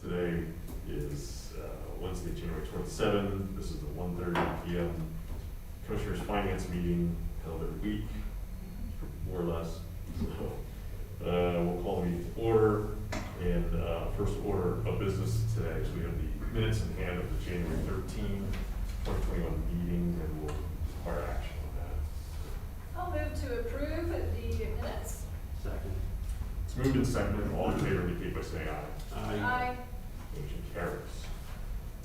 Today is Wednesday, January 27th. This is the 1:30 p.m. Commissioners Finance meeting held every week, more or less. So, we'll call the meeting to order. And first order of business today is we have the minutes in hand of the January 13, 2021 meeting, and we'll require action on that. I'll move to approve the minutes. Second. It's moved and seconded. All in favor indicate by saying aye. Aye. Motion carries.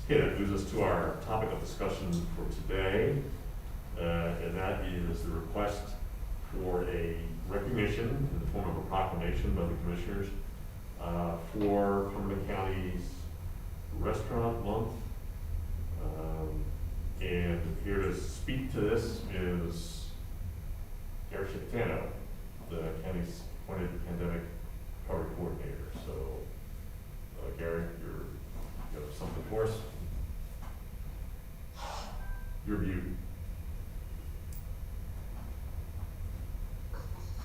Okay, that moves us to our topic of discussion for today, and that is the request for a recognition in the form of a proclamation by the commissioners for Cumberland County's Restaurant Month. And here to speak to this is Gary Shapitano, the county's appointed pandemic recovery coordinator. So, Gary, you have something for us? Your view.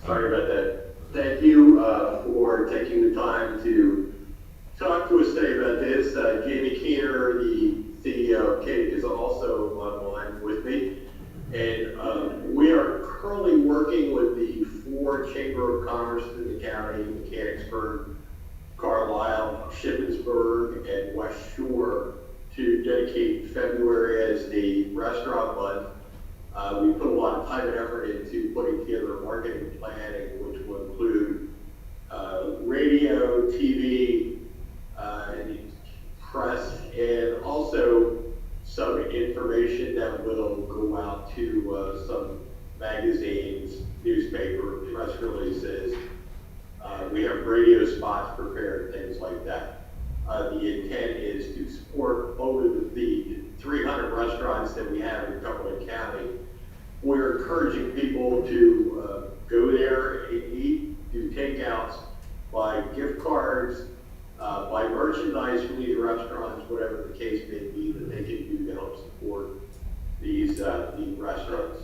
Sorry about that. Thank you for taking the time to talk to us today about this. Jamie Keener, the CEO of CAPE, is also on the line with me. And we are currently working with the 4 Chamber of Commerce in the county, Mechanicsburg, Carlisle, Shippensburg, and West Shore, to dedicate February as the restaurant month. We put a lot of time and effort into putting together a marketing planning, which will include radio, TV, and press, and also some information that will go out to some magazines, newspaper, press releases. We have radio spots prepared, things like that. The intent is to support over the 300 restaurants that we have in Cumberland County. We're encouraging people to go there and eat, do takeouts, buy gift cards, buy merchandise from these restaurants, whatever the case may be that they can do to help support these restaurants.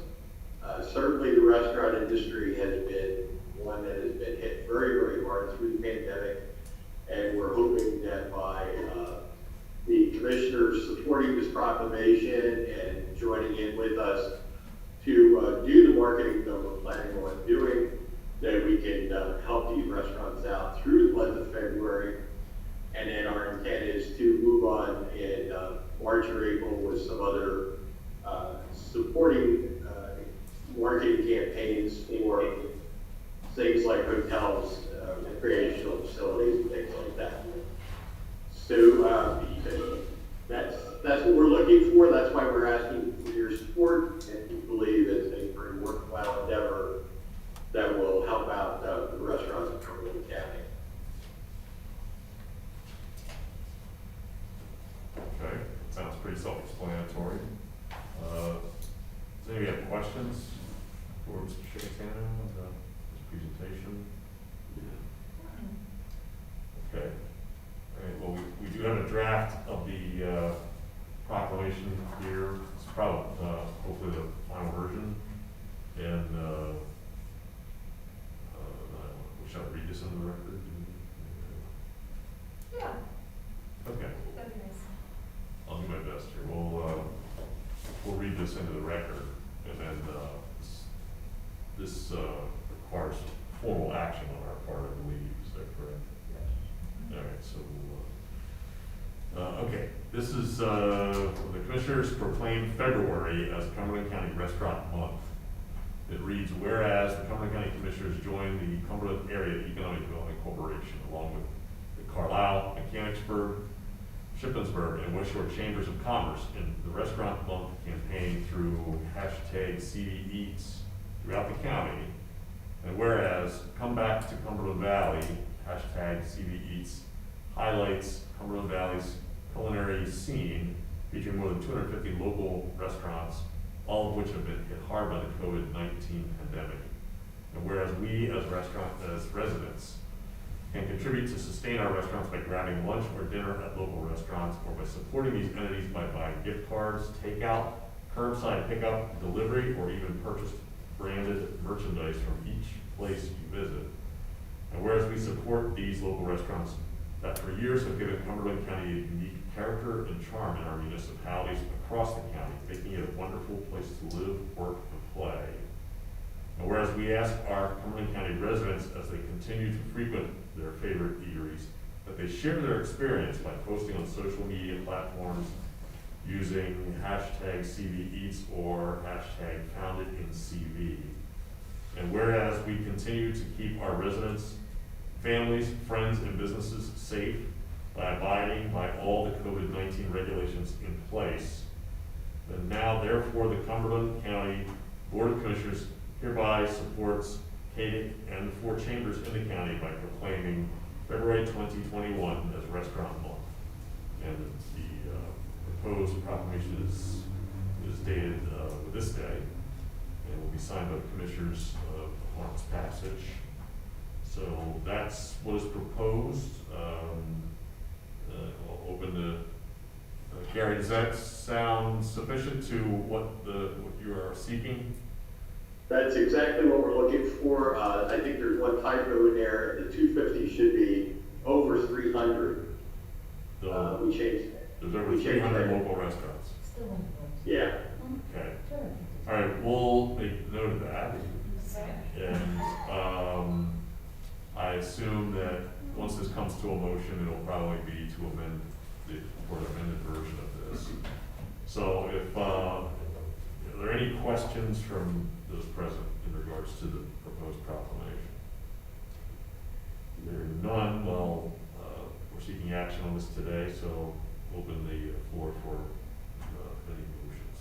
Certainly the restaurant industry has been one that has been hit very, very hard through the pandemic, and we're hoping that by the commissioners supporting this proclamation and joining in with us to do the marketing that we're planning on doing, that we can help these restaurants out through the month of February. And then our intent is to move on in March or April with some other supporting marketing campaigns for things like hotels, recreational facilities, and things like that. So that's what we're looking for. That's why we're asking for your support, and we believe it's a very worthwhile endeavor that will help out the restaurants in Cumberland County. Okay, sounds pretty self-explanatory. Does anybody have questions for Mr. Shapitano about his presentation? Okay. All right, well, we do have a draft of the proclamation here. It's probably, hopefully the final version. And shall I read this into the record? Yeah, Okay. that'd be nice. I'll do my best here. We'll read this into the record, and then this requires formal action on our part, I believe. Is that correct? Yes. All right. So, okay. This is the commissioners proclaimed February as Cumberland County Restaurant Month. It reads, whereas the Cumberland County Commissioners joined the Cumberland Area Economic Development Corporation, along with the Carlisle, Mechanicsburg, Shippensburg, and West Shore Chambers of Commerce in the Restaurant Month campaign through #CDEats throughout the county. And whereas Come Back to Cumberland Valley, #CDEats, highlights Cumberland Valley's culinary scene, featuring more than 250 local restaurants, all of which have been hit hard by the COVID-19 pandemic. And whereas we as residents can contribute to sustain our restaurants by grabbing lunch or dinner at local restaurants, or by supporting these entities by buying gift cards, takeout, curbside pickup, delivery, or even purchased branded merchandise from each place you visit. And whereas we support these local restaurants that for years have given Cumberland County a unique character and charm in our municipalities across the county, making it a wonderful place to live, work, and play. And whereas we ask our Cumberland County residents, as they continue to frequent their favorite eateries, that they share their experience by posting on social media platforms using hashtag CVEats or hashtag FoundedInCV. And whereas we continue to keep our residents, families, friends, and businesses safe by abiding by all the COVID-19 regulations in place, then now therefore the Cumberland County Board of Commissioners hereby supports CADIC and the four chambers in the county by proclaiming February 2021 as Restaurant Month. And the proposed proclamation is dated with this day and will be signed by the commissioners upon its passage. So that's what is proposed. I'll open the, Gary, does that sound sufficient to what you are seeking? That's exactly what we're looking for. I think there's one typo in there. The 250 should be over 300. We changed it. There's over 300 local restaurants. Yeah. Okay. All right, we'll make note of that. And I assume that once this comes to a motion, it'll probably be to amend for an amended version of this. So if, are there any questions from those present in regards to the proposed proclamation? There are none. Well, we're seeking action on this today, so open the floor for any motions.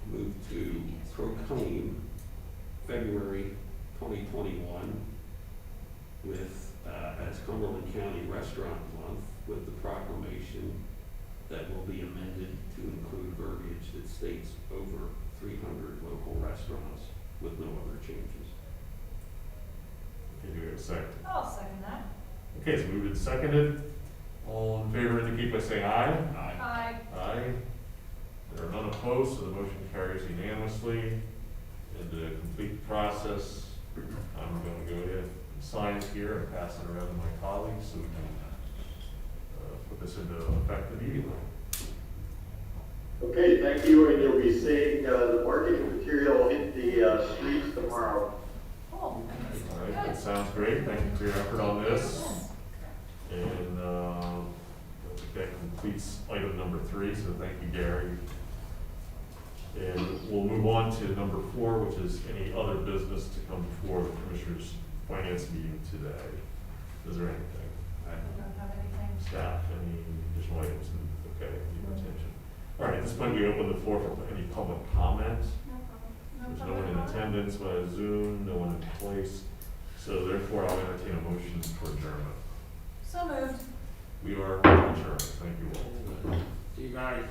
Move to proclaim February 2021 with, as Cumberland County Restaurant Month, with the proclamation that will be amended to include verbiage that states over 300 local restaurants with no other changes. Okay, do we have a second? I'll second that. Okay, so moved and seconded. All in favor indicate by saying aye. Aye. Aye. There are none opposed, so the motion carries unanimously. And to complete the process, I'm going to go ahead and sign it here and pass it around to my colleagues so we can put this into effect immediately. Okay, thank you, and you'll be seeing the marketing material hit the streets tomorrow. Cool. All right, that sounds great. Thank you for your effort on this. And I think that completes item number 3, so thank you, Gary. And we'll move on to number 4, which is any other business to come before the Commissioners' Finance meeting today. Is there anything? I don't have anything. Staff, any additional items? Okay, your attention. All right, at this point, we open the floor for any public comment. There's no one in attendance via Zoom, no one in place. So therefore, I'll entertain a motion for adjournment. So moved. We are adjourned. Thank you all. See you guys.